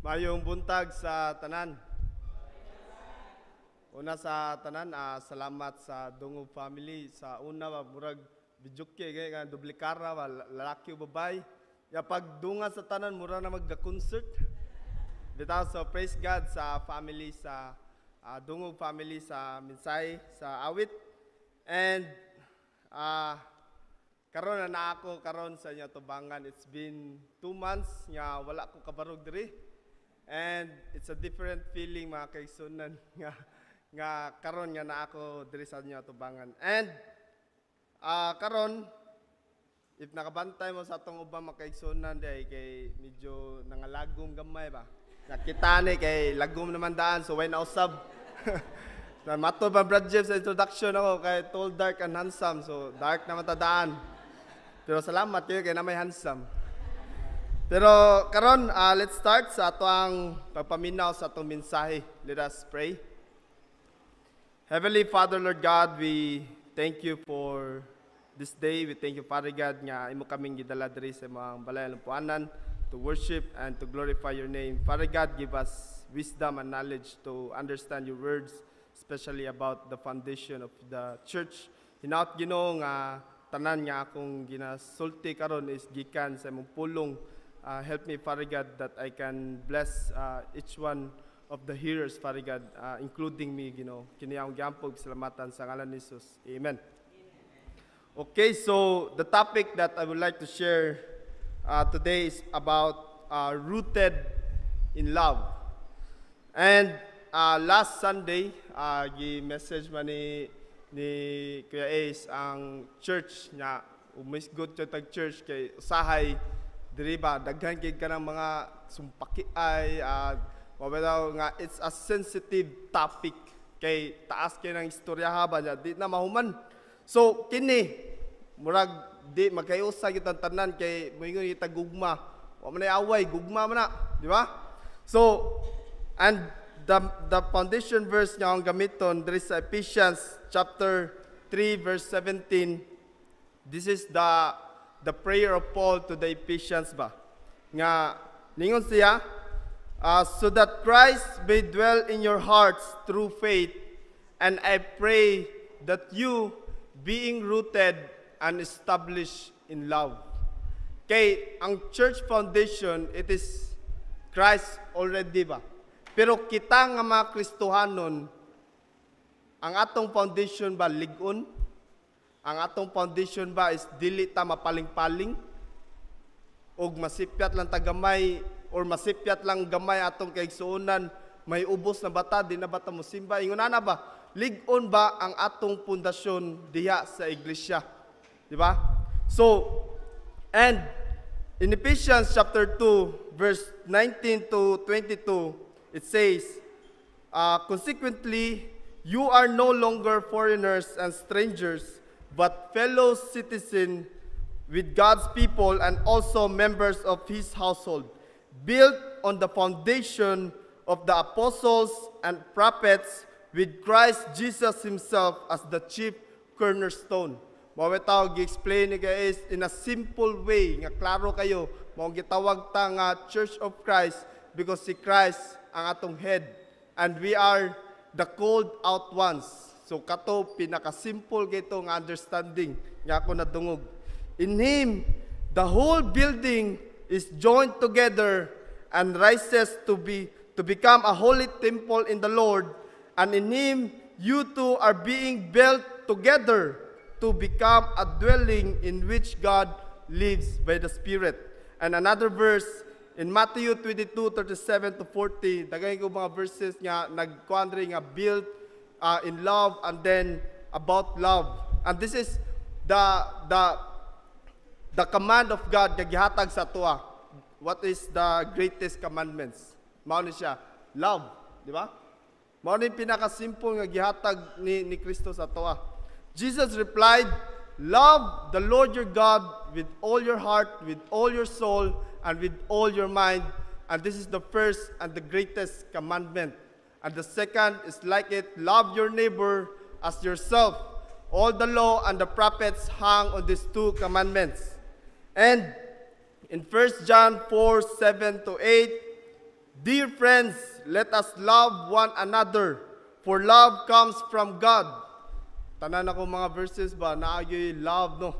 Mayong buntag sa tanan. Una sa tanan, salamat sa Dungog family. Sa una, murag bidyuke, nga dublikara, lalaki o babay. Ya pagdunga sa tanan, mura na magda-concert. Bitaw, so praise God sa family, sa Dungog family, sa Minsay, sa Awit. And karon na ako karon sa inyo tubangan. It's been 2 months nga wala ko kabarog diri. And it's a different feeling mga kaigsunan nga karon nga na ako diri sa inyo tubangan. And karon if nakabantay mo sa atong ubang mga kaigsunan day kay medyo nangalagom gamay ba. Nakita ni kay lagom naman daan so when usab. Na mato ba Brad Jeff sa introduction ako kay tall, dark and handsome. So dark naman ta daan. Pero salamat kayo kay na may handsome. Pero karon let's start sa ato ang pagpaminaw sa atong mensahe. Let us pray. Heavenly Father, Lord God, we thank you for this day. We thank you, Father God, nga imo kaming gidala diri sa mga balay ng puanan to worship and to glorify your name. Father God, give us wisdom and knowledge to understand your words, especially about the foundation of the church. Hinaut Ginoo nga tanan nga akong ginasulti karon is gikan sa imong pulong. Help me, Father God, that I can bless each one of the hearers, Father God, including me, kiniyang giampog salamatan sa ngalan ni Jesus. Amen. Okay, so the topic that I would like to share today is about rooted in love. And last Sunday, gi-message man ni Kuya Ace ang church nga, umisgot siya tag church kay usahay diri ba daghan gid ka ng mga sumpaki ay mabadaw nga it's a sensitive topic kay taas kay ng istorya haba niya di na mahuman. So kini murag di magkayusa gyud ang tanan kay moingon kita gugma wa man away gugma man na di ba? So and the foundation verse nga ang gamiton diri sa Ephesians chapter 3 verse 17. This is the prayer of Paul to the Ephesians ba. Nga, ningon siya, so that Christ may dwell in your hearts through faith, and I pray that you, being rooted and established in love. Kay, ang church foundation, it is Christ already ba. Pero kita nga mga Kristohanon, ang atong foundation ba ligon? Ang atong foundation ba is dili ta mapaling-paling og masipyat lang ta gamay or masipyat lang gamay atong kaigsuonan may ubos na bata di na bata mo simba ingon ana ba lig-on ba ang atong pundasyon diha sa iglesia, di ba? So and in Ephesians chapter 2 verse 19 to 22 it says consequently you are no longer foreigners and strangers but fellow citizens with God's people and also members of His household, built on the foundation of the apostles and prophets, with Christ Jesus Himself as the chief cornerstone. Mawitaw gi-explain ni guys in a simple way nga klaro kayo. Mao gitawag ta nga Church of Christ because si Christ ang atong head and we are the called out ones. So kato pinaka-simple gito nga understanding nga ako nadungog. In Him, the whole building is joined together and rises to become a holy temple in the Lord. And in Him, you two are being built together to become a dwelling in which God lives by the Spirit. And another verse in Matthew 22:37 to 40, dagay ko mga verses nga nagkuandre nga built in love and then about love. And this is the command of God nga gihatag sa tuwa. What is the greatest commandments? Mao ni siya, love, di ba? Mao ni pinaka-simple nga gihatag ni Kristo sa tuwa. Jesus replied, love the Lord your God with all your heart, with all your soul, and with all your mind. And this is the first and the greatest commandment. And the second is like it, love your neighbor as yourself. All the law and the prophets hang on these two commandments. And in 1 John 4:7 to 8, Dear friends, let us love one another, for love comes from God. Tanan ako mga verses ba, naagyoy love, no?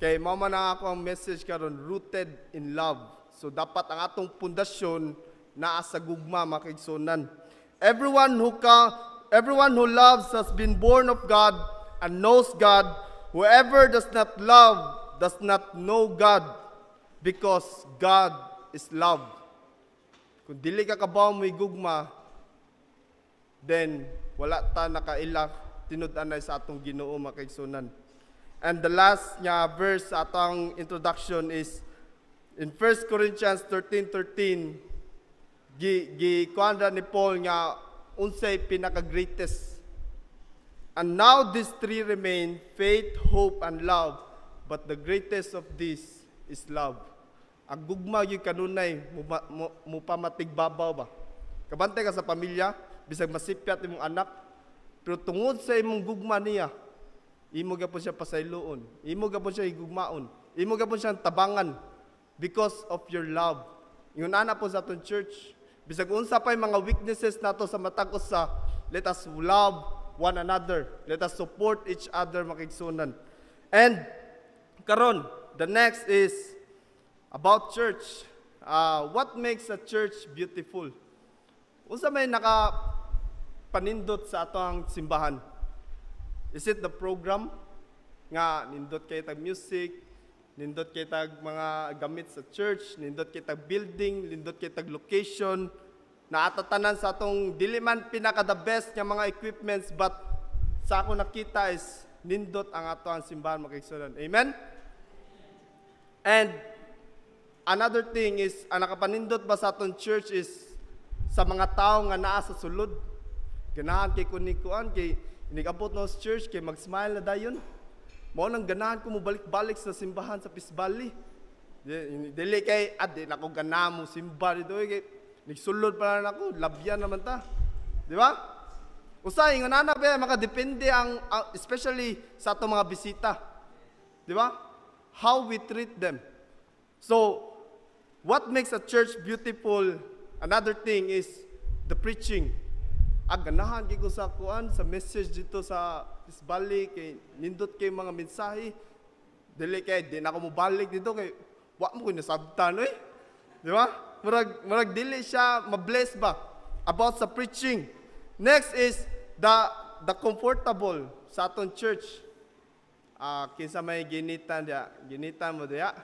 Kay mama na ako ang message karon, rooted in love. So dapat ang atong pundasyon naa sa gugma makigsunan. Everyone who loves has been born of God and knows God. Whoever does not love does not know God, because God is love. Kung dili ka kabaw mo'y gugma, then wala ta nakaila tinud-anay sa atong Ginoo makigsunan. And the last nga verse sa atong introduction is in 1 Corinthians 13:13. Kuanda ni Paul nga unsay pinaka-greatest. And now these three remain, faith, hope, and love. But the greatest of these is love. Ang gugma yung kanunay, mupamatagbabaw ba? Kabantay ka sa pamilya, bisag masipyat imong anak, pero tungod sa imong gugma niya, imo gapon siya pasayloon, imo gapon siya higugmaon, imo gapon siya tabangan, because of your love. Yung ana po sa atong church, bisag unsa pay mga weaknesses nato sa matag usa, let us love one another. Let us support each other makigsunan. And karon, the next is about church. What makes a church beautiful? Unsa may nakapanindot sa atong simbahan? Is it the program nga nindot kay tag music, nindot kay tag mga gamit sa church, nindot kay tag building, nindot kay tag location, naatatanan sa atong dili man pinaka the best nga mga equipments, but sa ako nakita is nindot ang ato ang simbahan makigsunan. Amen? And another thing is, ang nakapanindot ba sa atong church is sa mga tao nga naa sa sulod. Ganahan kay kunikuan, kay inigabot no sa church, kay mag-smile na dayon. Mao nang ganahan ko mo balik-balik sa simbahan sa Peace Valley. Dili kay adi nako ganahan mo simba dito kay nigsulod pa na ako, labyan naman ta. Di ba? Usay nga nana ba makadepende ang especially sa atong mga bisita. Di ba? How we treat them. So, what makes a church beautiful? Another thing is the preaching. Ganahan kay ko sa kuan sa message dito sa Isbali kay nindot kay mga mensahe. Dili kay di na ako mobalik dito kay wa mo ko nasabtan Di ba? Murag dili siya mabless ba about sa preaching. Next is the comfortable sa aton church. Kinsa may ginitan mo diya.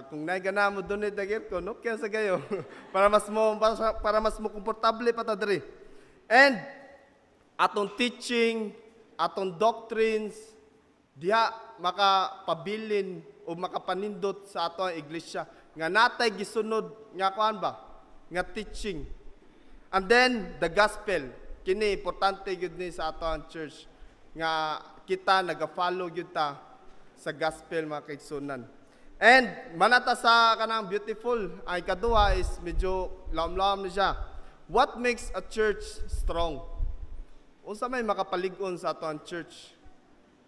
Kung naigana mo doon dagir ko, no kaya sa gayo para mas mo komportable pa ta diri. And atong teaching, atong doctrines diha makapabilin o makapanindot sa atong iglesia nga natay gisunod nga kuan ba nga teaching. And then the gospel, kini importante gyud ni sa atong church nga kita naga-follow gyud ta sa gospel mga kaigsunan. And manata sa kanang beautiful, ay kaduha is medyo lam-lam na siya. What makes a church strong? Unsa may makapalig-on sa aton church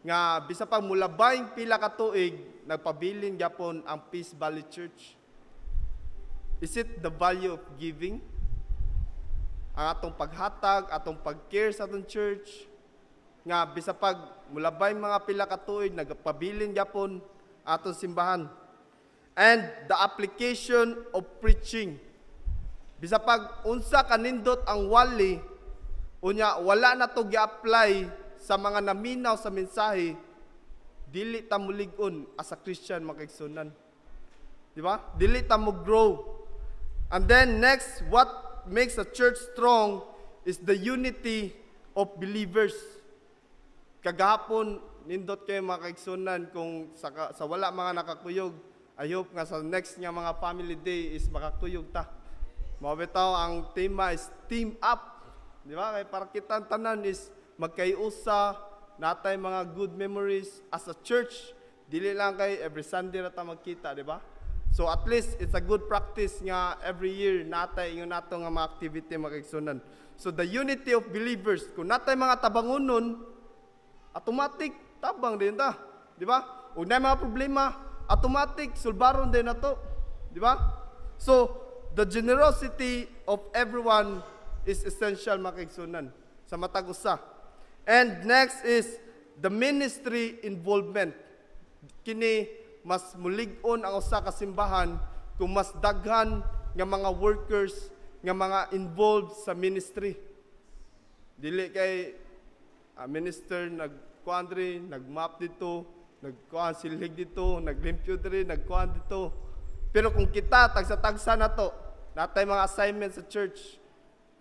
nga bisa pa mulabayng pila ka tuig nagpabilin gyapon ang Peace Valley Church? Is it the value of giving? Ang atong paghatag, atong pag-care sa atong church nga bisa pag mulabay mga pila ka tuig nagpabilin gyapon atong simbahan. And the application of preaching. Bisa pag unsa kanindot ang wali, unya wala na to gi-apply sa mga naminaw sa mensahe, dili ta mo lig-on as a Christian makaigsunan. Di ba? Dili ta mo grow. And then next, what makes a church strong is the unity of believers. Kagahapon nindot kay makaigsunan kung sa wala mga nakakuyog. I hope nga sa next nga mga family day is makakuyog ta. Mao bitaw ang tema is team up. Di ba? Kay para kita tanan is magkayusa, natay mga good memories as a church. Dili lang kay every Sunday na ta magkita, di ba? So at least it's a good practice nga every year natay yung nato nga mga activity makaigsunan. So the unity of believers, kung natay mga tabangonon, automatic tabang din ta, di ba? Ug na mga problema, automatic sulbaron din nato, di ba? So the generosity of everyone is essential mga kaigsunan sa matag usa. And next is the ministry involvement. Kini mas mulig-on ang usa ka simbahan kung mas daghan nga mga workers nga mga involved sa ministry. Dili kay minister nagkuandri, nagmap dito, nagkuan silhig dito, naglimpyo diri, nagkuan dito. Pero kung kita tagsa-tagsa na to, natay mga assignment sa church,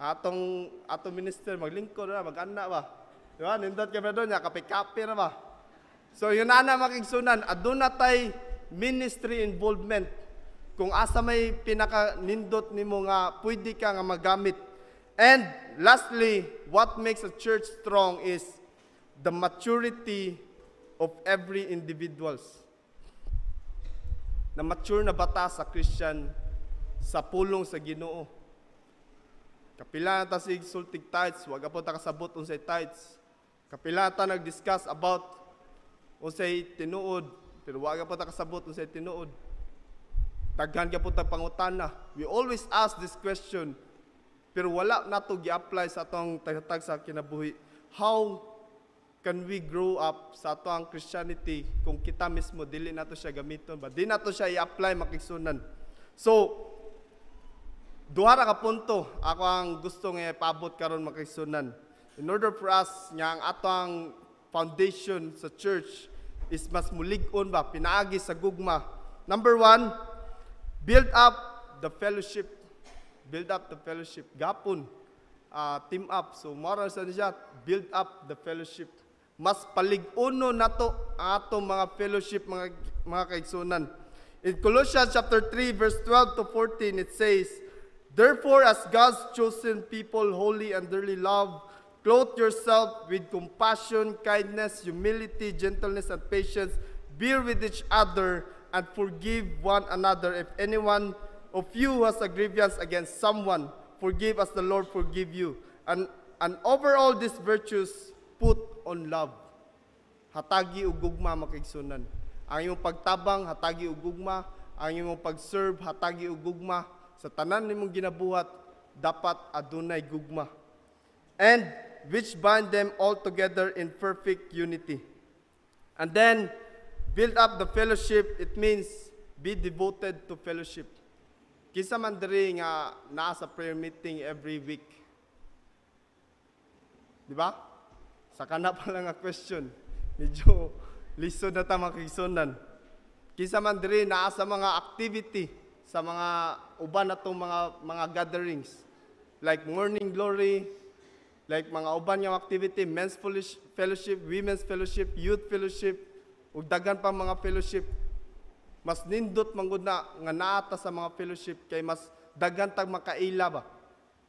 atong minister maglingkod na, mag-ana ba? Di ba? Nindot ka ba doon, kape-kape na ba? So yun na makigsunan, aduna tay ministry involvement. Kung asa may pinaka-nindot nimo nga pwede ka nga magamit. And lastly, what makes a church strong is the maturity of every individuals. Na mature na bata sa Christian sa pulong sa Ginoo. Kapila na ta sig sultig tithes, wag po ta kasabot unsay tithes. Kapila ta nag-discuss about unsay tinuod, pero wag po ta kasabot unsay tinuod. Daghan ka po ta pangutana. We always ask this question, pero wala nato gi-apply sa atong tagtag sa kinabuhi. How can we grow up sa atong Christianity kung kita mismo dili nato siya gamiton ba? Di nato siya i-apply makigsunan. So, duha ra ka punto ako ang gusto nga ipaabot karon makigsunan. In order for us nga ang atong foundation sa church is mas mulig-on ba, pinaagi sa gugma. Number 1, build up the fellowship. Build up the fellowship. Gapon, team up. So, mara sa niya, build up the fellowship. Mas palig-uno nato ang atong mga fellowship, mga kaigsunan. In Colossians chapter 3, verse 12 to 14, it says, therefore, as God's chosen people, holy and dearly loved, clothe yourself with compassion, kindness, humility, gentleness, and patience. Bear with each other and forgive one another. If anyone of you has a grievance against someone, forgive as the Lord forgive you. And over all these virtues, put on love. Hatagi ug gugma makigsunan. Ang imong pagtabang, hatagi ug gugma. Ang imong pag-serve, hatagi ug gugma. Sa tanan nimong ginabuhat, dapat adunay gugma. And which bind them all together in perfect unity. And then, build up the fellowship. It means be devoted to fellowship. Kisa man diri nga naa sa prayer meeting every week. Di ba? Sa kana pa lang nga question. Medyo lisod na ta makigsunan. Kisa man diri naa sa mga activity, sa mga uban natong mga gatherings. Like morning glory, like mga uban nga activity, men's fellowship, women's fellowship, youth fellowship, ug daghan pa mga fellowship. Mas nindot manggod na nga naata sa mga fellowship kay mas daghan tag makaila ba.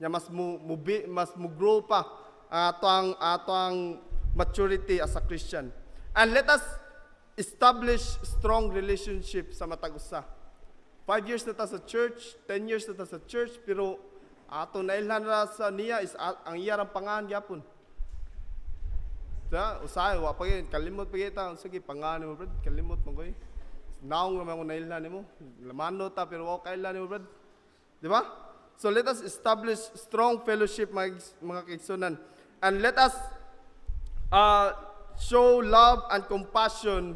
Nya mas mo grow pa atong maturity as a Christian. And let us establish strong relationship sa matag usa. 5 years na ta sa church, 10 years na ta sa church, pero ato nailhan ra sa niya is ang iyang pangan gyapon. Sa usahay wa pa kalimot pa kita sige pangan mo brad, kalimot mo koy. Naong naman ko nailhan nimo. Lamano ta pero wa kailan nimo brad. Di ba? So let us establish strong fellowship mga kaigsunan. And let us show love and compassion,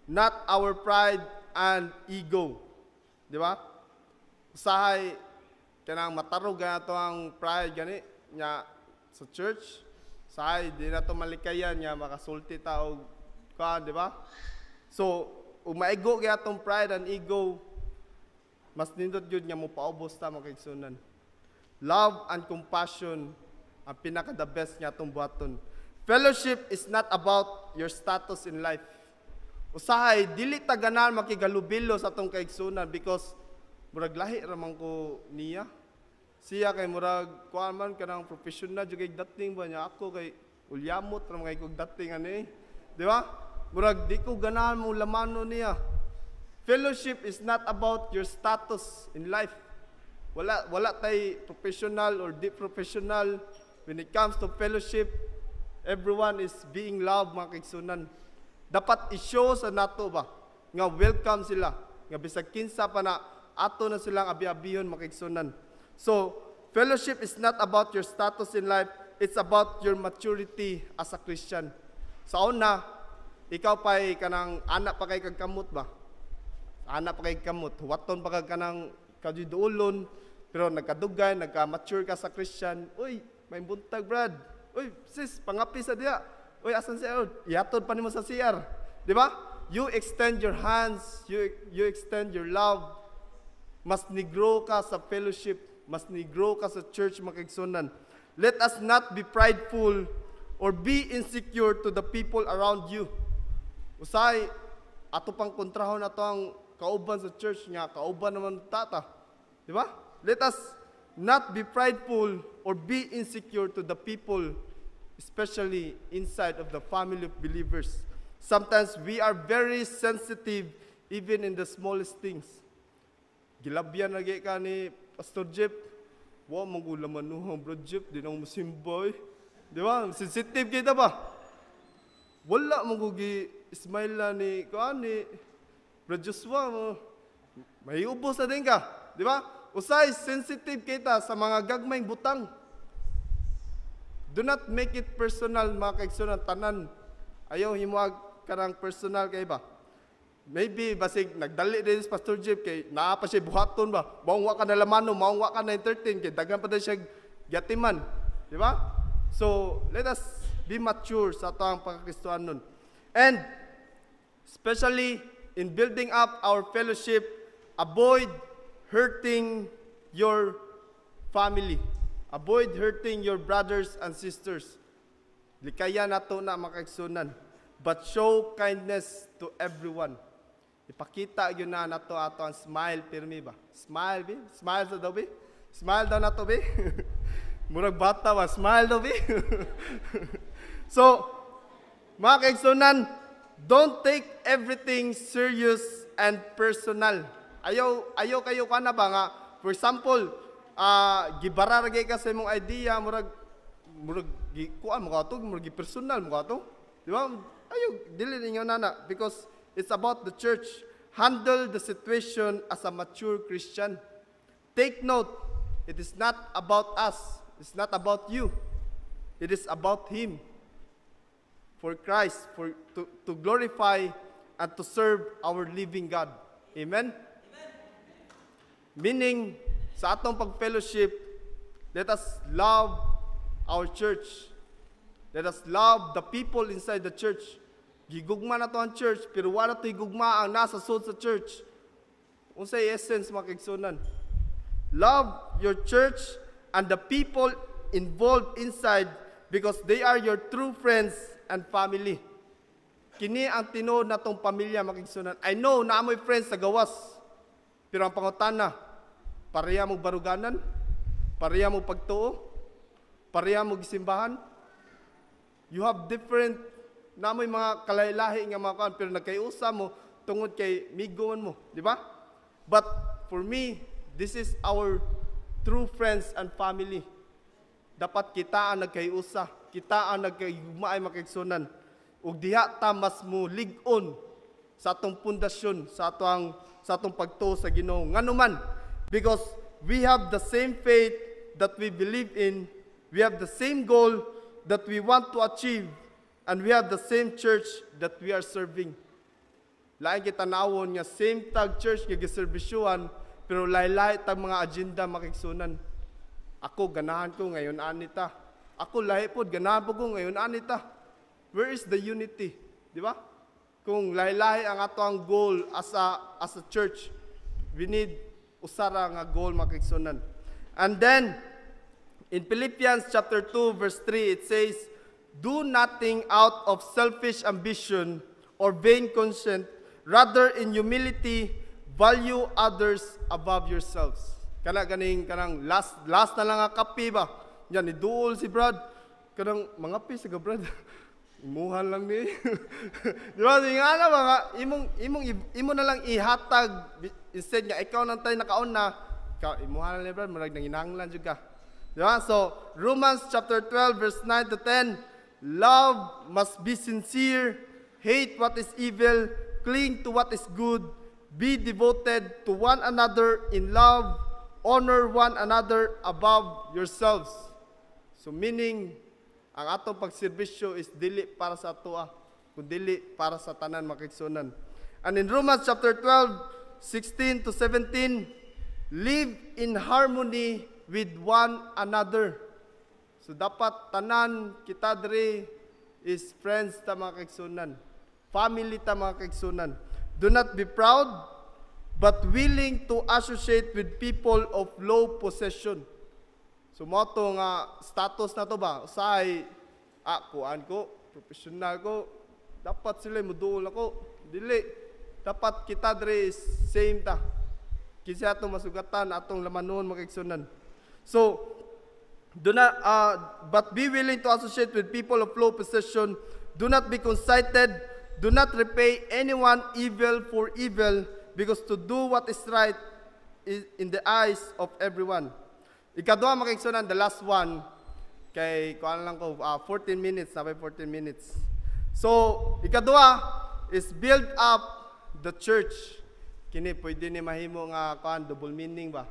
not our pride and ego. Di ba? Usahay kanang matarog gato ang pride gani nya sa church. Usahay di na to malikayan nya makasulti ta og kan, di ba? So, ug maigo kay atong pride and ego, mas nindot gyud nga mo paubos ta makaigsunan. Love and compassion ang pinaka the best nga atong buhaton. Fellowship is not about your status in life. Usahay dili ta ganan makigalubilo sa atong kaigsunan because murag lahi ra man ko niya. Siya kay murag kuan man kanang professional jud kay dating ba niya, ako kay ulyamot ra man kay kog dating ani. Di ba? Murag di ko ganahan mo lamano niya. Fellowship is not about your status in life. Wala tay professional or deep professional. When it comes to fellowship, everyone is being loved mga kaigsunan. Dapat i-show sa nato ba nga welcome sila. Nga bisag kinsa pa na ato na silang abi-abihon makigsunan. So, fellowship is not about your status in life, it's about your maturity as a Christian. Sa una, ikaw pa'y kanang anak pa kay kagkamot ba? Anak pa kay kamot, huwaton pa kag kanang kajuduulon, pero nagkadugay, nagka-mature ka sa Christian. Uy, may buntag, Brad. Uy, sis, pangapi sa diya. Uy, asan siya? Ihatod pa nimo sa CR. Di ba? You extend your hands, you extend your love. Mas ni-grow ka sa fellowship, mas ni-grow ka sa church makigsunan. Let us not be prideful or be insecure to the people around you. Usay, ato pang kontrahon na to ang kauban sa church nga, kauban naman tata. Di ba? Let us not be prideful or be insecure to the people, especially inside of the family of believers. Sometimes we are very sensitive even in the smallest things. Gilabyan lagi ka ni Pastor Jeff. Wow, magulaman nuhang Bro Jeff, di na musimboy. Di ba? Sensitive kita ba? Wala magugi Ismaila ni Bro Joshua. May ubos na din ka. Di ba? Usay, sensitive kita sa mga gagmayng butang. Do not make it personal, mga kaigsunan, tanan. Ayaw himuag karang personal kay ba? Maybe, basig, nagdali din si Pastor Jeff, kay naa pa siya buhaton ba? Maungwa ka na lamano, maungwa ka na 13, kay dagan pa din siya yatiman. Di ba? So, let us be mature sa ito ang pagkakristuhan nun. And, especially in building up our fellowship, avoid hurting your family. Avoid hurting your brothers and sisters. Likaya nato na makaigsunan. But show kindness to everyone. Ipakita yun na nato ato ang smile pirmi ba? Smile bi? Smile sa daw bi? Smile daw nato bi? Murag bata ba? Smile daw bi? So, mga kaigsunan, don't take everything serious and personal. Ayaw kayo ka na ba nga, for example, gibararagay ka sa imong idea, murag kuan mo ka to, murag personal mo ka to. Di ba? Ayaw, dili ninyo nana, because it's about the church. Handle the situation as a mature Christian. Take note, it is not about us. It's not about you. It is about Him. For Christ, to glorify and to serve our living God. Amen? Meaning, sa atong pag-fellowship, let us love our church. Let us love the people inside the church. Gigugma na to ang church, pero wala to gugma ang nasa sud sa church. Unsay essence makigsunan? Love your church and the people involved inside because they are your true friends and family. Kini ang tinuod natong pamilya makigsunan. I know na amoy friends sa gawas. Pero ang pangutana, pareha mo baruganan, pareha mo pagtuo, pareha mo gisimbahan. You have different, na may mga kalaylahi nga mga kan, pero nagkaiusa mo tungod kay migoan mo, di ba? But for me, this is our true friends and family. Dapat kita ang nagkaiusa, kita ang nagkaigmaay makigsunan. Ug diha ta mas mo lig-on sa atong pundasyon, sa atong pagtuo sa Ginoo. Nganuman, because we have the same faith that we believe in, we have the same goal that we want to achieve, and we have the same church that we are serving. Lain kita nawon nga same tag church nga giserbisyuhan, pero lahi-lahi tag mga agenda makigsunan. Ako ganahan ko ngayon anita. Ako lahi pod ganahan po ko ngayon anita. Where is the unity? Di ba? Kung lahi-lahi ang ato ang goal as a church, we need usara nga goal makigsunan. And then in Philippians chapter 2 verse 3 it says, "Do nothing out of selfish ambition or vain conceit, rather in humility value others above yourselves." Kanang last na lang nga kape ba? Yan iduol si Brad. Kanang mga pis ga Brad. Imuhan lang ni. Di ba? Nga na mga imo na lang ihatag instead nga ikaw nang tayo nakaon na imuhan lang ni Brad, marag nang inanglan jud ka. Di ba? So, Romans chapter 12 verse 9 to 10, love must be sincere, hate what is evil, cling to what is good, Be devoted to one another in love. Honor one another above yourselves. So meaning, ang atong pagserbisyo is dili para sa atoa, kundi para sa tanan makigsunan. And in Romans chapter 12, 16 to 17, live in harmony with one another. So dapat tanan kita diri is friends ta mga kaigsunan. Family ta mga kaigsunan. Do not be proud, but willing to associate with people of low possession. So mo to nga status na to ba? Usahay, kuan ko, professional ko, dapat sila muduol ako. Dili. Dapat kita diri is same ta. Kinsa atong masugatan, atong lamanon makigsunan. So, do not, but be willing to associate with people of low possession. Do not be conceited. Do not repay anyone evil for evil, because to do what is right is in the eyes of everyone. Ikaduha makigsunan, the last one, kay kuan lang ko, 14 minutes, na 14 minutes. So, ikaduha is build up the church. Kini pwede ni mahimo nga kuan, double meaning ba?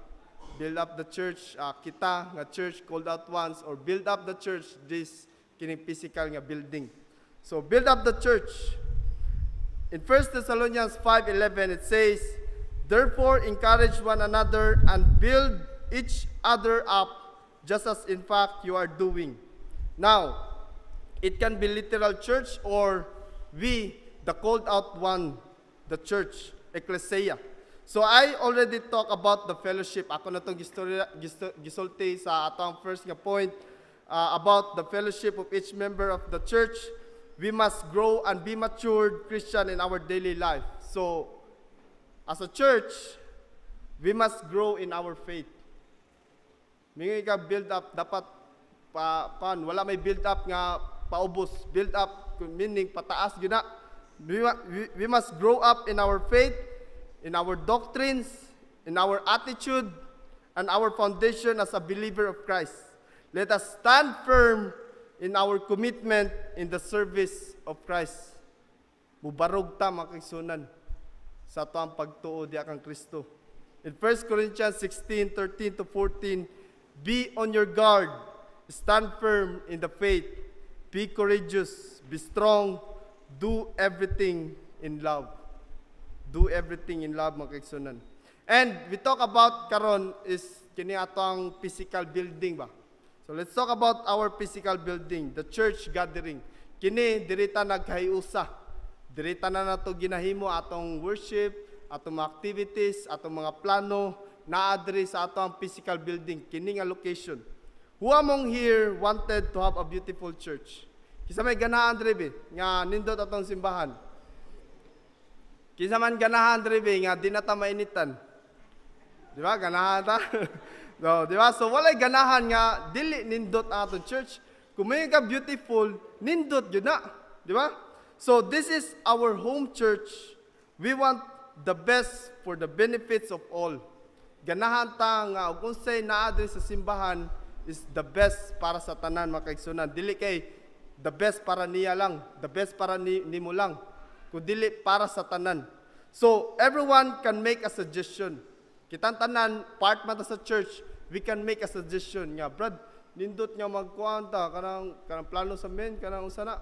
Build up the church, kita nga church called out once, or build up the church, this kini physical nga building. So, build up the church. In 1 Thessalonians 5:11, it says, therefore, encourage one another and build each other up, just as in fact you are doing. Now, it can be literal church, or we, the called out one, the church, ecclesia. So I already talked about the fellowship. Ako na itong gisulti sa atong first nga point about the fellowship of each member of the church. We must grow and be matured Christian in our daily life. So, as a church, we must grow in our faith. Mingi ka build up, dapat wala may build up nga paubos. Build up, meaning pataas gina. We must grow up in our faith, in our doctrines, in our attitude, and our foundation as a believer of Christ. Let us stand firm in our commitment in the service of Christ. Mubarog ta makigsunan sa tuang pagtuo di kang Kristo. In 1 Corinthians 16:13 to 14, be on your guard, stand firm in the faith, be courageous, be strong, do everything in love. Do everything in love makigsunan. And we talk about karon is kini atong physical building ba. So let's talk about our physical building, the church gathering. Kini dirita nagkayusa. Dirita na nato ginahimo atong worship, atong mga activities, atong mga plano na adri sa atong physical building, kini nga location. Who among here wanted to have a beautiful church? Kisa may ganahan dribe nga nindot atong simbahan. Kisa man ganahan dribe nga di na ta mainitan. Di ba ganahan ta? So, di ba? So, walay ganahan nga, dili nindot ang atong church. Kung may ka beautiful, nindot yun na. Di ba? So, this is our home church. We want the best for the benefits of all. Ganahan ta nga, kung say naadri sa simbahan, is the best para sa tanan, makaigsunan. Dili kay, the best para niya lang. The best para ni mo lang. Kung dili para sa tanan. So, everyone can make a suggestion. Kitang tanan, part man ta sa church, we can make a suggestion nga, Brad, nindot nga magkuhan ta, kanang plano sa men, kanang usana,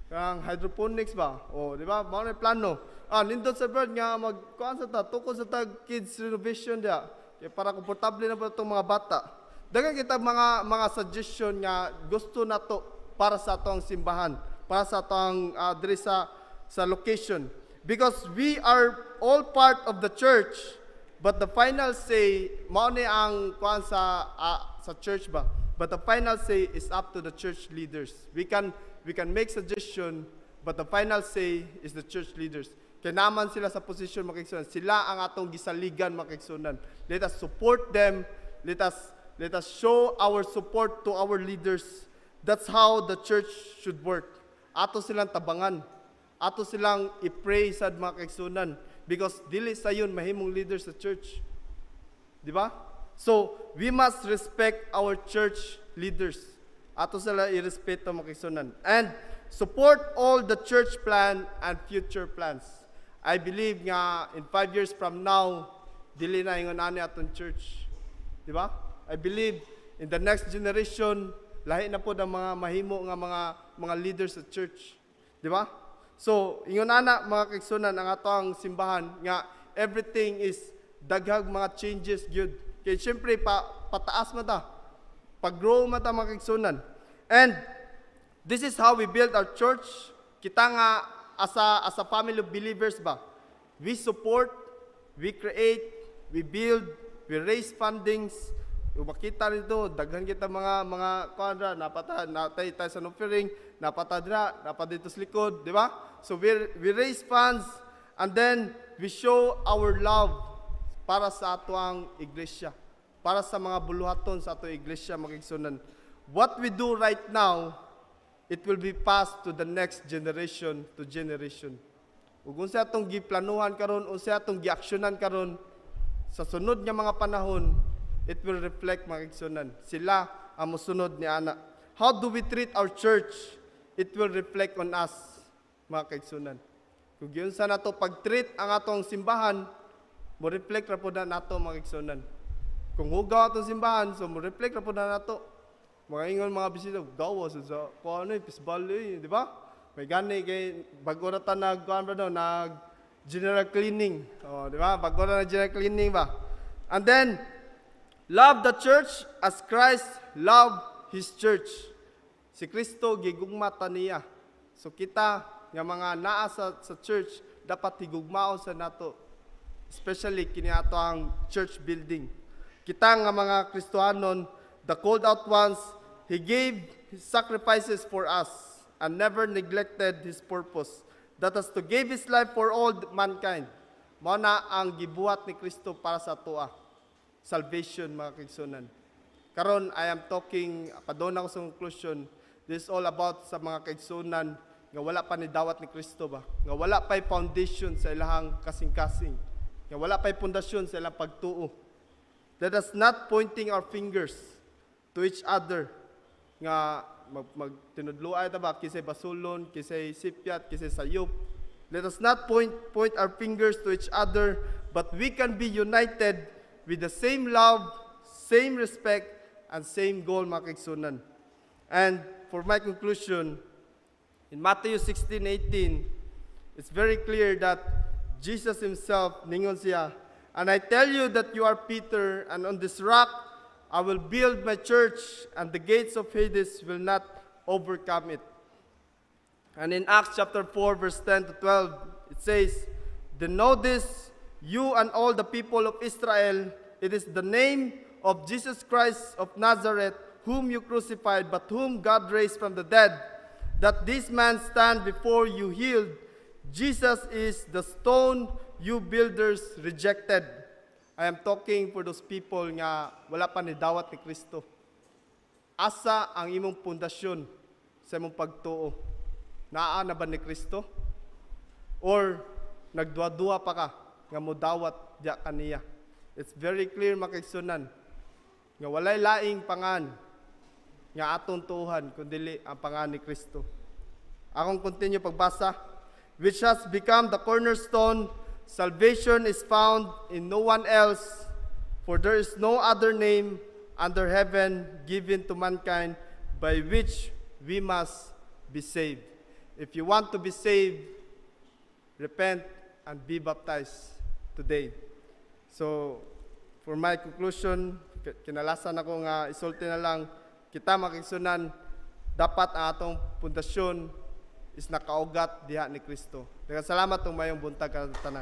kanang hydroponics ba? O, di ba? Mga plano. Nindot sa Brad nga magkuhan sa ta, tukod sa ta kids renovation dia, kaya para komportable na ba itong mga bata. Dagan kita mga suggestion nga gusto na to para sa atong simbahan, para sa atong diri sa location. Because we are all part of the church, but the final say, mao ni ang kuan sa church ba? But the final say is up to the church leaders. We can make suggestion, but the final say is the church leaders. Kaya naman sila sa position makigsunan. Sila ang atong gisaligan makigsunan. Let us support them. Let us show our support to our leaders. That's how the church should work. Ato silang tabangan. Ato silang i-pray sad makigsunan. Because dili sayon mahimong leader sa church. Di ba? So, we must respect our church leaders. Ato sila i-respeto makisunan. And support all the church plan and future plans. I believe nga in 5 years from now, dili na ingon ani atong church. Di ba? I believe in the next generation, lahi na po ang mga mahimo nga mga leaders sa church. Di ba? So, ingon ana mga kaigsunan ang atong simbahan nga everything is daghang mga changes gyud. Kay syempre pataas man ta. Pag-grow man ta mga kaigsunan. And this is how we build our church. Kita nga as a family of believers ba, we support, we create, we build, we raise fundings. Yung makita nito, daghan kita mga kwadra, natay tayo sa offering, napatadra, dito sa likod, di ba? So we raise funds and then we show our love para sa atuang iglesia, para sa mga buluhaton sa atuang iglesia, mga igsunan. What we do right now, it will be passed to the next generation to generation. Ug unsa atong giplanuhan karon, unsa atong giaksyonan karon sa sunod nga mga panahon, it will reflect mga igsunan. Sila ang mosunod ni ana. How do we treat our church? It will reflect on us, mga kaigsunan. Kung giunsa nato pag-treat ang atong simbahan, mo reflect ra pud nato mga kaigsunan. Kung hugaw atong simbahan, so mo reflect ra pud nato. Mga ingon mga bisita, gawa sa kuan ni pisbal di ba? May gani kay bago na ta nag general cleaning. Oh, di ba? Bago na general cleaning ba? And then love the church as Christ loved His church. Si Kristo gigugmata niya. So kita nga mga naa sa church dapat higugmaon sa nato. Especially kini ato ang church building. Kita nga mga Kristohanon, the called out ones, He gave His sacrifices for us and never neglected His purpose. That is to give His life for all mankind. Mao na ang gibuhat ni Kristo para sa atoa. Salvation, mga kaigsunan. Karon, I am talking, padon ako sa conclusion, this is all about sa mga kaigsunan nga wala pa ni dawat ni Kristo ba? Nga wala pa'y foundation sa ilahang kasing-kasing. Nga wala pa'y pundasyon sa ilang pagtuo. Let us not pointing our fingers to each other nga magtinudluay ta ba kisay basulon, kisay sipyat, kisay sayop. Let us not point our fingers to each other, but we can be united with the same love, same respect, and same goal, mga kaigsunan. And for my conclusion, in Matthew 16:18, it's very clear that Jesus Himself, ningon siya, and I tell you that you are Peter, and on this rock I will build my church, and the gates of Hades will not overcome it. And in Acts chapter 4, verse 10 to 12, it says, then know this, you and all the people of Israel, it is the name of Jesus Christ of Nazareth, whom you crucified, but whom God raised from the dead, that this man stand before you healed. Jesus is the stone you builders rejected. I am talking for those people nga wala pa ni dawat ni Kristo. Asa ang imong pundasyon sa imong pagtuo? Naa na ba ni Kristo? Or nagduwa-duwa pa ka nga modawat diya kaniya? It's very clear, mga kaigsunan, nga walay laing pangan nga atong tuhan kundi ang pangan ni Kristo. Akong continue pagbasa, which has become the cornerstone. Salvation is found in no one else, for there is no other name under heaven given to mankind by which we must be saved. If you want to be saved, repent and be baptized today. So, for my conclusion, kinalasan ako nga isulti na lang, kita makigsunan, dapat ang atong pundasyon is nakaugat diha ni Kristo. Salamat tong mayong buntag ka tanan.